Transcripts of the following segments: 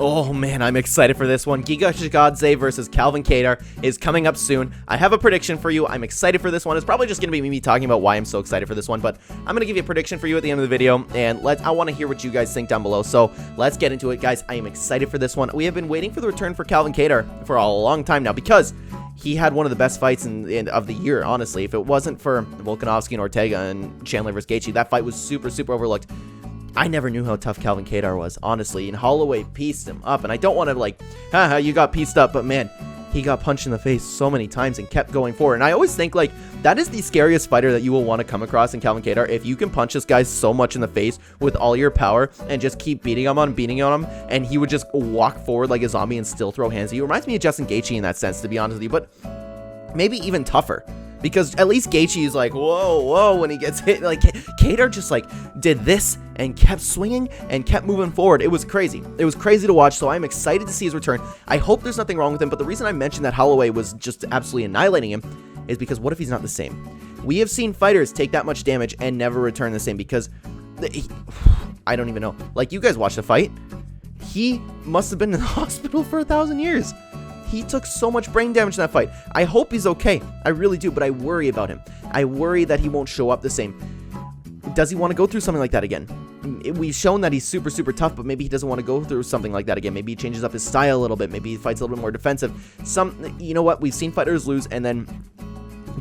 Oh man, I'm excited for this one. Giga Chikadze versus Calvin Kattar is coming up soon. I have a prediction for you. I'm excited for this one. It's probably just going to be me talking about why I'm so excited for this one, but I'm going to give you a prediction for you at the end of the video, and I want to hear what you guys think down below. So let's get into it, guys. I am excited for this one. We have been waiting for the return for Calvin Kattar for a long time now because he had one of the best fights of the year, honestly. If it wasn't for Volkanovski and Ortega and Chandler vs. Gaethje, that fight was super overlooked. I never knew how tough Calvin Kattar was, honestly, and Holloway pieced him up, and I don't want to like, haha, you got pieced up, but man, he got punched in the face so many times and kept going forward, and I always think, like, that is the scariest fighter that you will want to come across in Calvin Kattar. If you can punch this guy so much in the face with all your power and just keep beating on him, and he would just walk forward like a zombie and still throw hands at you. It reminds me of Justin Gaethje in that sense, to be honest with you, but maybe even tougher. Because at least Gaethje is like, whoa, when he gets hit. Like, Kattar just, like, did this and kept swinging and kept moving forward. It was crazy. It was crazy to watch, so I'm excited to see his return. I hope there's nothing wrong with him, but the reason I mentioned that Holloway was just absolutely annihilating him is because what if he's not the same? We have seen fighters take that much damage and never return the same because, I don't even know. Like, you guys watched the fight. He must have been in the hospital for 1,000 years. He took so much brain damage in that fight. I hope he's okay. I really do, but I worry about him. I worry that he won't show up the same. Does he want to go through something like that again? We've shown that he's super tough, but maybe he doesn't want to go through something like that again. Maybe he changes up his style a little bit. Maybe he fights a little bit more defensive. You know what? We've seen fighters lose and then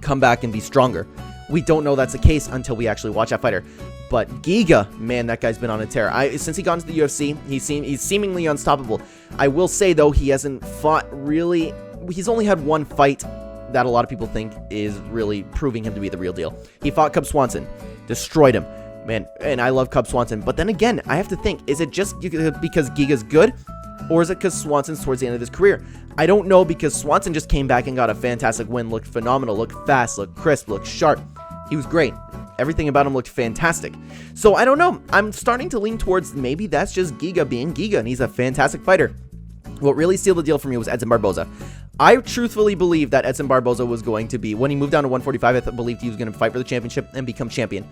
come back and be stronger. We don't know that's the case until we actually watch that fighter. But Giga, man, that guy's been on a tear. Since he got into the UFC, he's seemingly unstoppable. I will say, though, he hasn't fought really. He's only had one fight that a lot of people think is really proving him to be the real deal. He fought Cub Swanson, destroyed him. Man, and I love Cub Swanson. But then again, I have to think, is it just because Giga's good? Or is it because Swanson's towards the end of his career? I don't know, because Swanson just came back and got a fantastic win. Looked phenomenal, looked fast, looked crisp, looked sharp. He was great. Everything about him looked fantastic. So I don't know. I'm starting to lean towards maybe that's just Giga being Giga, and he's a fantastic fighter. What really sealed the deal for me was Edson Barboza. I truthfully believe that Edson Barboza was going to be, when he moved down to 145, I believed he was going to fight for the championship and become champion.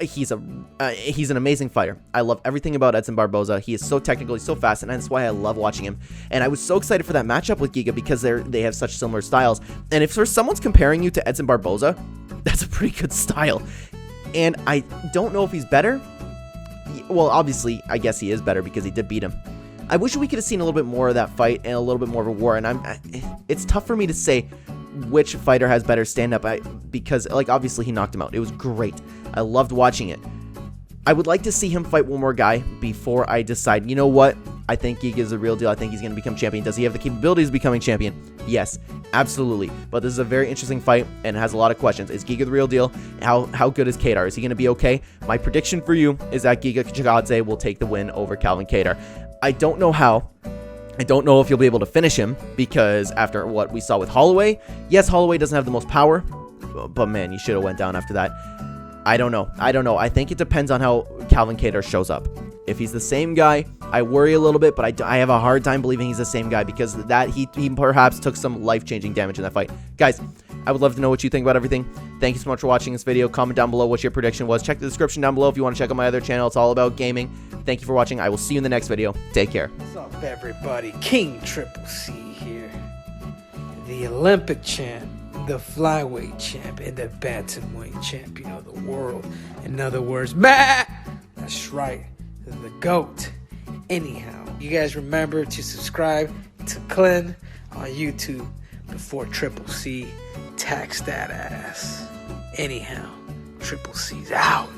He's an amazing fighter. I love everything about Edson Barboza. He is so technical, he's so fast, and that's why I love watching him. And I was so excited for that matchup with Giga because they have such similar styles. And if someone's comparing you to Edson Barboza, that's a pretty good style. And I don't know if he's better. Well, obviously, I guess he is better because he did beat him. I wish we could have seen a little bit more of that fight and a little bit more of a war. And it's tough for me to say which fighter has better stand-up because, like, obviously he knocked him out. It was great. I loved watching it. I would like to see him fight one more guy before I decide, you know what? I think Giga is the real deal. I think he's going to become champion. Does he have the capabilities of becoming champion? Yes, absolutely. But this is a very interesting fight and has a lot of questions. Is Giga the real deal? How good is Kattar? Is he going to be okay? My prediction for you is that Giga Chikadze will take the win over Calvin Kattar. I don't know how. I don't know if you'll be able to finish him because after what we saw with Holloway, yes, Holloway doesn't have the most power, but man, you should have went down after that. I don't know. I think it depends on how Calvin Kattar shows up. If he's the same guy, I worry a little bit, but I have a hard time believing he's the same guy because he perhaps took some life-changing damage in that fight. Guys, I would love to know what you think about everything. Thank you so much for watching this video. Comment down below what your prediction was. Check the description down below if you want to check out my other channel. It's all about gaming. Thank you for watching. I will see you in the next video. Take care. What's up, everybody? King Triple C here. The Olympic champ, the flyweight champ, and the bantamweight champion of the world. In other words, Matt! That's right, the GOAT. Anyhow, you guys remember to subscribe to Clint on YouTube before Triple C tax that ass. Anyhow, Triple C's out.